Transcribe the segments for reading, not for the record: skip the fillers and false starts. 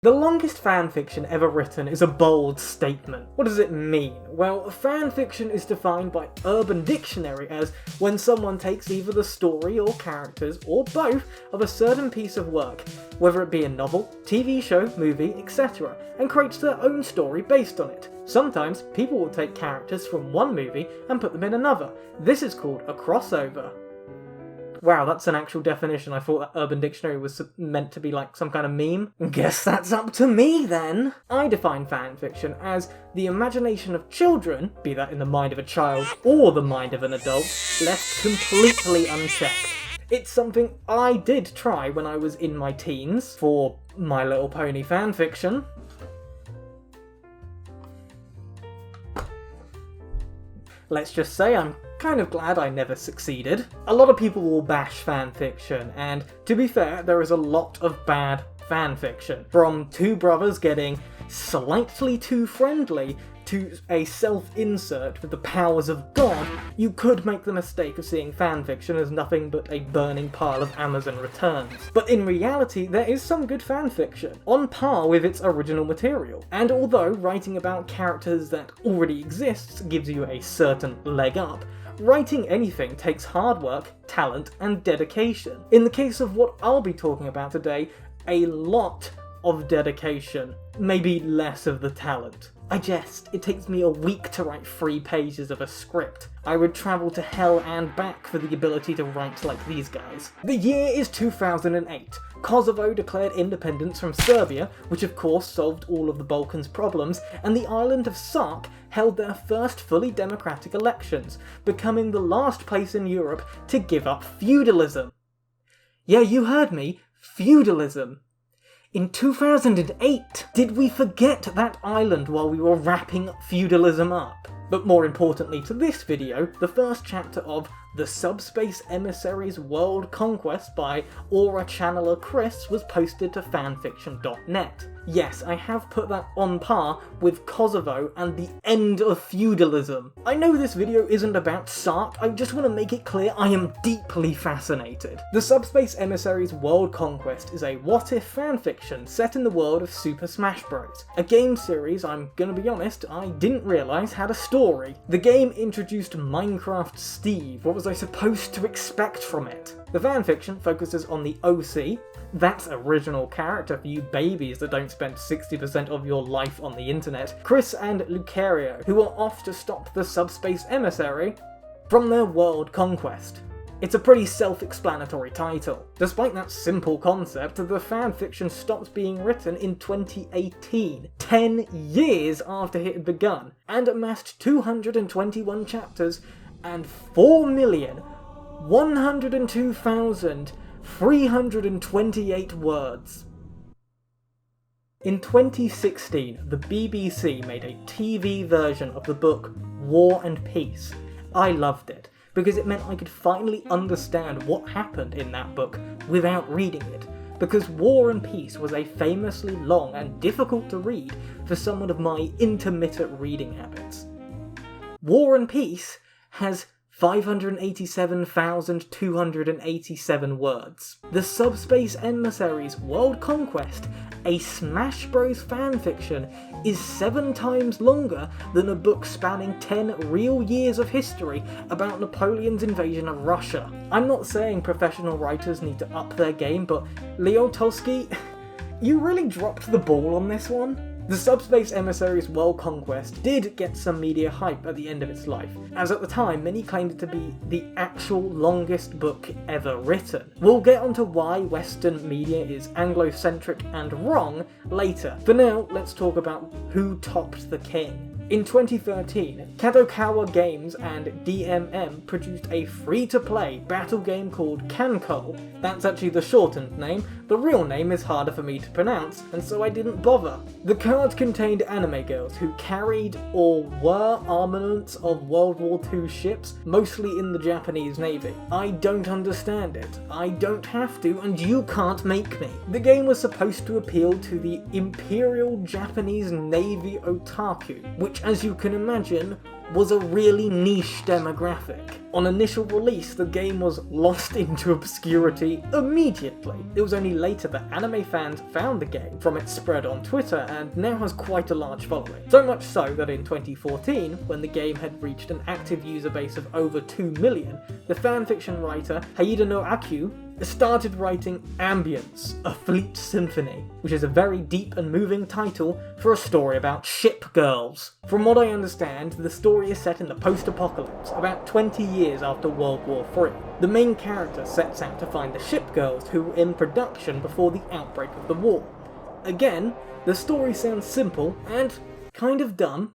The longest fanfiction ever written is a bold statement. What does it mean? Well, fanfiction is defined by Urban Dictionary as when someone takes either the story or characters, or both, of a certain piece of work, whether it be a novel, TV show, movie, etc., and creates their own story based on it. Sometimes people will take characters from one movie and put them in another. This is called a crossover. Wow, that's an actual definition. I thought that Urban Dictionary was meant to be like some kind of meme. Guess that's up to me then! I define fanfiction as the imagination of children, be that in the mind of a child or the mind of an adult, left completely unchecked. It's something I did try when I was in my teens for My Little Pony fanfiction. Let's just say I'm kind of glad I never succeeded. A lot of people will bash fanfiction, and to be fair, there is a lot of bad fanfiction. From two brothers getting slightly too friendly to a self-insert with the powers of God, you could make the mistake of seeing fanfiction as nothing but a burning pile of Amazon returns. But in reality, there is some good fanfiction, on par with its original material. And although writing about characters that already exist gives you a certain leg up, writing anything takes hard work, talent, and dedication. In the case of what I'll be talking about today, a lot of dedication, maybe less of the talent. I jest, it takes me a week to write 3 pages of a script. I would travel to hell and back for the ability to write like these guys. The year is 2008. Kosovo declared independence from Serbia, which of course solved all of the Balkans' problems, and the island of Sark held their first fully democratic elections, becoming the last place in Europe to give up feudalism. Yeah, you heard me, feudalism. In 2008, did we forget that island while we were wrapping feudalism up? But more importantly to this video, the first chapter of The Subspace Emissary's World Conquest by Aura Channeler Chris was posted to fanfiction.net. Yes, I have put that on par with Kosovo and the end of feudalism. I know this video isn't about Sark, I just want to make it clear I am deeply fascinated. The Subspace Emissary's World Conquest is a what-if fanfiction set in the world of Super Smash Bros. A game series, I'm gonna be honest, I didn't realise had a story. The game introduced Minecraft Steve. What was I supposed to expect from it? The fanfiction focuses on the OC, that's original character for you babies that don't spend 60% of your life on the internet, Chris and Lucario, who are off to stop the Subspace Emissary from their world conquest. It's a pretty self-explanatory title. Despite that simple concept, the fanfiction stopped being written in 2018, 10 years after it had begun, and amassed 221 chapters and 4,102,328 words. In 2016, the BBC made a TV version of the book War and Peace. I loved it, because it meant I could finally understand what happened in that book without reading it, because War and Peace was a famously long and difficult to read for someone of my intermittent reading habits. War and Peace has 587,287 words. The Subspace Emissary's World Conquest, a Smash Bros fanfiction, is 7 times longer than a book spanning 10 real years of history about Napoleon's invasion of Russia. I'm not saying professional writers need to up their game, but Leo Tolsky, you really dropped the ball on this one. The Subspace Emissary's World Conquest did get some media hype at the end of its life, as at the time many claimed it to be the actual longest book ever written. We'll get onto why Western media is Anglo-centric and wrong later. For now, let's talk about who topped the king. In 2013, Kadokawa Games and DMM produced a free-to-play battle game called KanColle. That's actually the shortened name. The real name is harder for me to pronounce, and so I didn't bother. The cards contained anime girls who carried or were armaments of World War II ships, mostly in the Japanese Navy. I don't understand it. I don't have to, and you can't make me. The game was supposed to appeal to the Imperial Japanese Navy otaku, which which, as you can imagine, was a really niche demographic. On initial release, the game was lost into obscurity immediately. It was only later that anime fans found the game from its spread on Twitter and now has quite a large following. So much so that in 2014, when the game had reached an active user base of over 2 million, the fanfiction writer Haida no Aku started writing Ambience, a Fleet Symphony, which is a very deep and moving title for a story about ship girls. From what I understand, the story is set in the post-apocalypse, about 20 years after World War III. The main character sets out to find the ship girls who were in production before the outbreak of the war. Again, the story sounds simple and kind of dumb.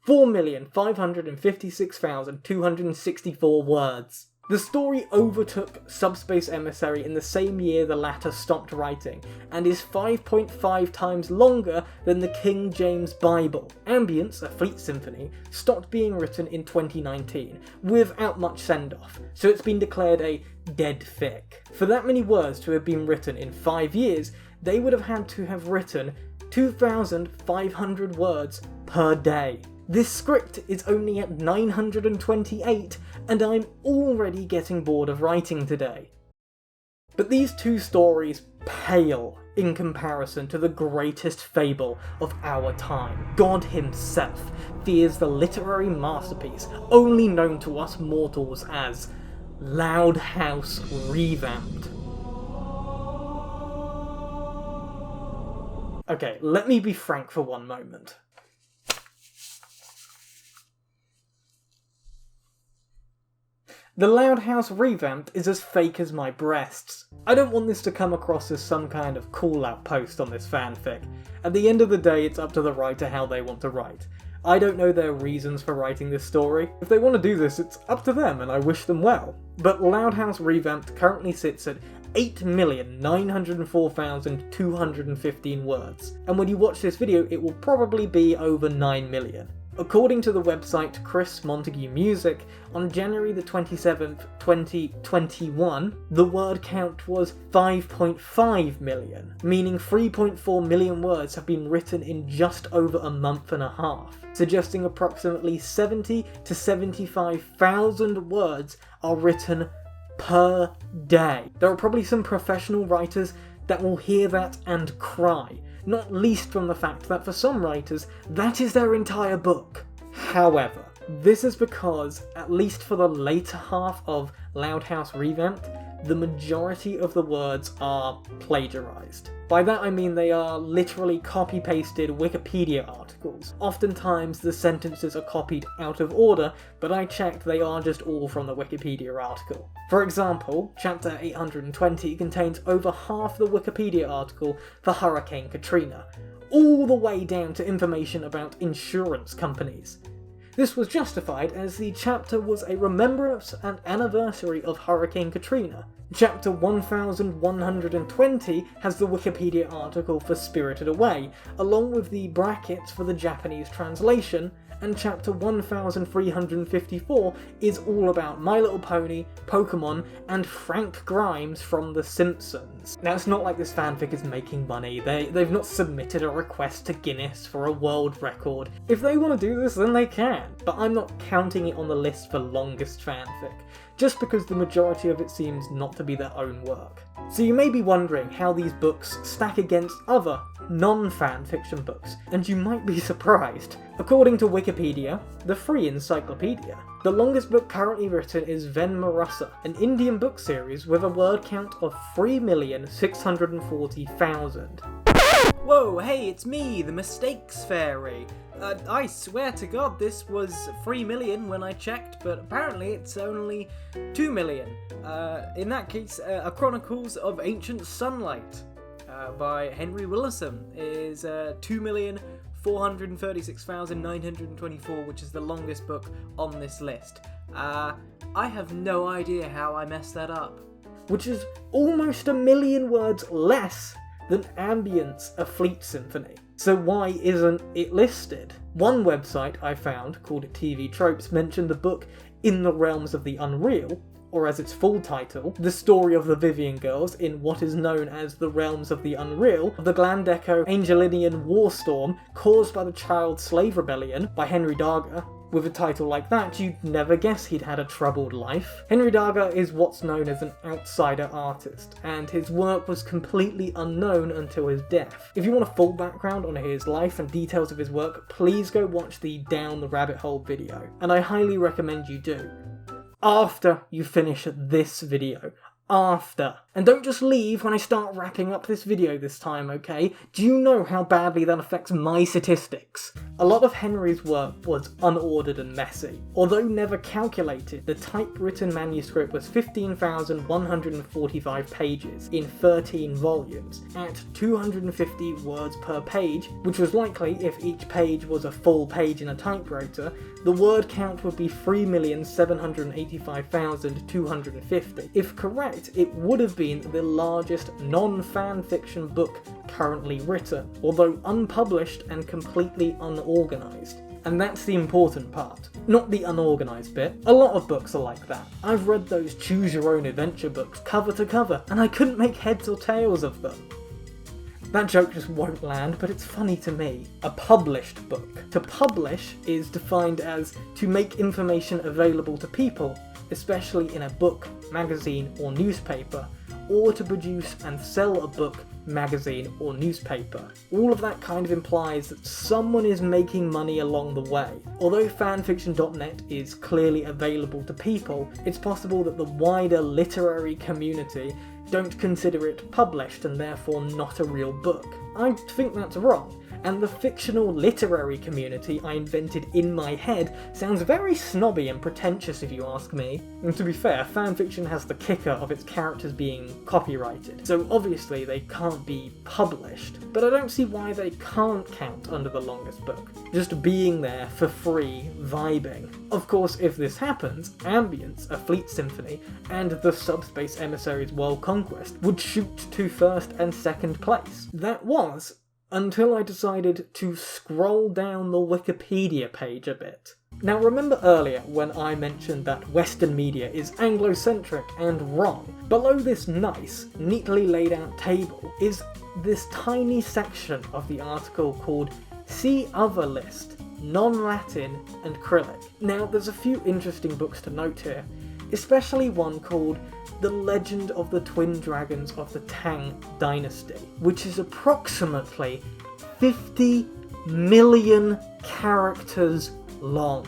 4,556,264 words. The story overtook Subspace Emissary in the same year the latter stopped writing, and is 5.5 times longer than the King James Bible. Ambience, a Fleet Symphony, stopped being written in 2019, without much send-off, so it's been declared a dead fic. For that many words to have been written in 5 years, they would have had to have written 2,500 words per day. This script is only at 928, and I'm already getting bored of writing today. But these two stories pale in comparison to the greatest fable of our time. God himself fears the literary masterpiece only known to us mortals as Loud House Revamped. Okay, let me be frank for one moment. The Loud House Revamped is as fake as my breasts. I don't want this to come across as some kind of call-out post on this fanfic. At the end of the day, it's up to the writer how they want to write. I don't know their reasons for writing this story. If they want to do this, it's up to them and I wish them well. But Loud House Revamped currently sits at 8,904,215 words. And when you watch this video, it will probably be over 9 million. According to the website Chris Montague Music, on January the 27th, 2021, the word count was 5.5 million, meaning 3.4 million words have been written in just over a month and a half, suggesting approximately 70 to 75,000 words are written per day. There are probably some professional writers that will hear that and cry, not least from the fact that for some writers, that is their entire book. However, this is because, at least for the later half of Loud House Revamped, the majority of the words are plagiarized. By that I mean they are literally copy-pasted Wikipedia articles. Oftentimes the sentences are copied out of order, but I checked they are just all from the Wikipedia article. For example, chapter 820 contains over half the Wikipedia article for Hurricane Katrina, all the way down to information about insurance companies. This was justified as the chapter was a remembrance and anniversary of Hurricane Katrina. Chapter 1120 has the Wikipedia article for Spirited Away, along with the brackets for the Japanese translation, and chapter 1354 is all about My Little Pony, Pokémon, and Frank Grimes from The Simpsons. Now, it's not like this fanfic is making money. They've not submitted a request to Guinness for a world record. If they want to do this, then they can, but I'm not counting it on the list for longest fanfic, just because the majority of it seems not to be their own work. So you may be wondering how these books stack against other non-fanfiction books, and you might be surprised. According to Wikipedia, the free encyclopedia, the longest book currently written is Ven Marussa, an Indian book series with a word count of 3,640,000. Whoa, hey, it's me, the Mistakes Fairy. I swear to God this was 3 million when I checked, but apparently it's only 2 million. In that case, A Chronicles of Ancient Sunlight by Henry Willison is 2,436,924, which is the longest book on this list. I have no idea how I messed that up. Which is almost 1 million words less than Ambience, a Fleet Symphony. So why isn't it listed? One website I found, called TV Tropes, mentioned the book In the Realms of the Unreal, or as its full title, The Story of the Vivian Girls in what is known as the Realms of the Unreal, the Glandeco-Angelinian War Storm caused by the Child Slave Rebellion by Henry Darger. With a title like that, you'd never guess he'd had a troubled life. Henry Darger is what's known as an outsider artist, and his work was completely unknown until his death. If you want a full background on his life and details of his work, please go watch the Down the Rabbit Hole video, and I highly recommend you do. After you finish this video. After. And don't just leave when I start wrapping up this video this time, okay? Do you know how badly that affects my statistics? A lot of Henry's work was unordered and messy. Although never calculated, the typewritten manuscript was 15,145 pages in 13 volumes, at 250 words per page, which was likely, if each page was a full page in a typewriter, the word count would be 3,785,250. If correct, it would have been the largest non-fan fiction book currently written, although unpublished and completely unorganised. And that's the important part, not the unorganised bit. A lot of books are like that. I've read those choose your own adventure books cover to cover, and I couldn't make heads or tails of them. That joke just won't land, but it's funny to me. A published book. To publish is defined as to make information available to people, especially in a book, magazine, or newspaper, or to produce and sell a book, magazine, or newspaper. All of that kind of implies that someone is making money along the way. Although fanfiction.net is clearly available to people, it's possible that the wider literary community don't consider it published and therefore not a real book. I think that's wrong, and the fictional literary community I invented in my head sounds very snobby and pretentious if you ask me. And to be fair, fanfiction has the kicker of its characters being copyrighted, so obviously they can't be published, but I don't see why they can't count under the longest book, just being there for free, vibing. Of course, if this happens, Ambience, a Fleet Symphony, and the Subspace Emissary's World Conquest would shoot to first and second place. That was, until I decided to scroll down the Wikipedia page a bit. Now remember earlier when I mentioned that Western media is Anglo-centric and wrong? Below this nice, neatly laid out table is this tiny section of the article called See Other List, Non-Latin and Cyrillic. Now there's a few interesting books to note here, especially one called The Legend of the Twin Dragons of the Tang Dynasty, which is approximately 50 million characters long.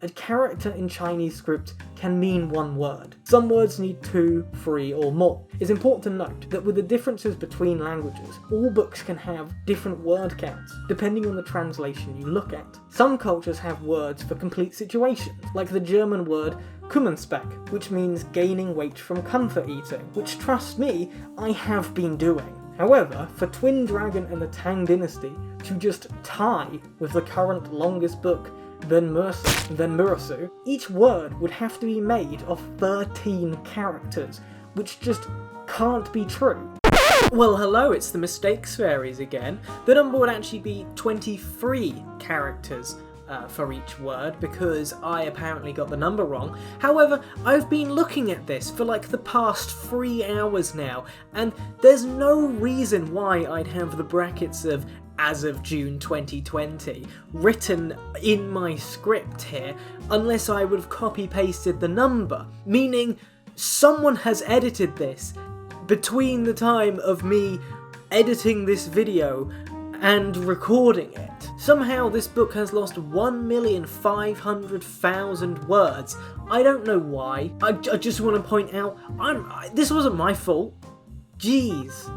A character in Chinese script can mean one word. Some words need 2, 3 or more. It's important to note that with the differences between languages, all books can have different word counts, depending on the translation you look at. Some cultures have words for complete situations, like the German word Kummenspeck, which means gaining weight from comfort eating, which, trust me, I have been doing. However, for Twin Dragon and the Tang Dynasty to just tie with the current longest book, then Murasu, each word would have to be made of 13 characters, which just can't be true. Well, hello, it's the Mistakes Fairies again. The number would actually be 23 characters for each word, because I apparently got the number wrong. However, I've been looking at this for like the past 3 hours now, and there's no reason why I'd have the brackets of as of June 2020 written in my script here, unless I would have copy-pasted the number, meaning someone has edited this between the time of me editing this video and recording it. Somehow this book has lost 1,500,000 words. I don't know why. I just want to point out, this wasn't my fault. Jeez.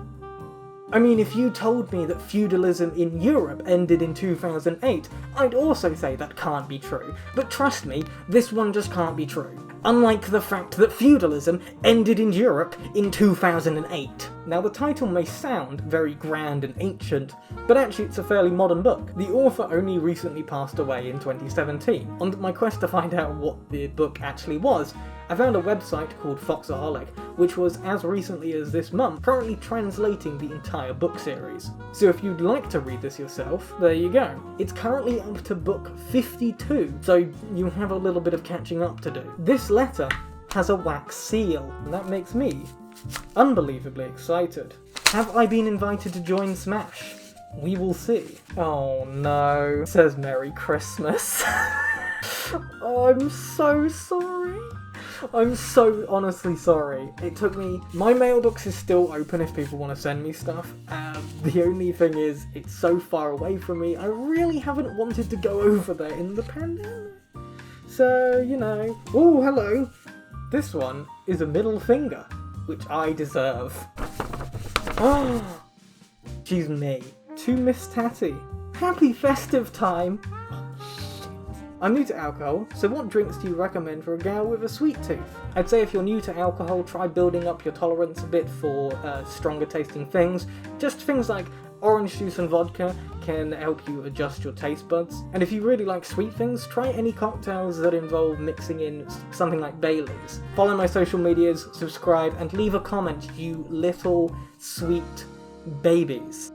I mean, if you told me that feudalism in Europe ended in 2008, I'd also say that can't be true. But trust me, this one just can't be true. Unlike the fact that feudalism ended in Europe in 2008. Now the title may sound very grand and ancient, but actually it's a fairly modern book. The author only recently passed away in 2017. On my quest to find out what the book actually was, I found a website called Foxaholic, which was, as recently as this month, currently translating the entire book series. So if you'd like to read this yourself, there you go. It's currently up to book 52, so you have a little bit of catching up to do. This letter has a wax seal, and that makes me unbelievably excited. Have I been invited to join Smash? We will see. Oh no, says Merry Christmas. Oh, I'm so sorry. I'm so honestly sorry. It took me... My mailbox is still open if people want to send me stuff. The only thing is, it's so far away from me, I really haven't wanted to go over there in the pandemic. So, you know... Oh, hello! This one is a middle finger, which I deserve. Oh, she's me. To Miss Tatty. Happy festive time! I'm new to alcohol, so what drinks do you recommend for a gal with a sweet tooth? I'd say if you're new to alcohol, try building up your tolerance a bit for stronger tasting things. Just things like orange juice and vodka can help you adjust your taste buds. And if you really like sweet things, try any cocktails that involve mixing in something like Bailey's. Follow my social medias, subscribe, and leave a comment, you little sweet babies.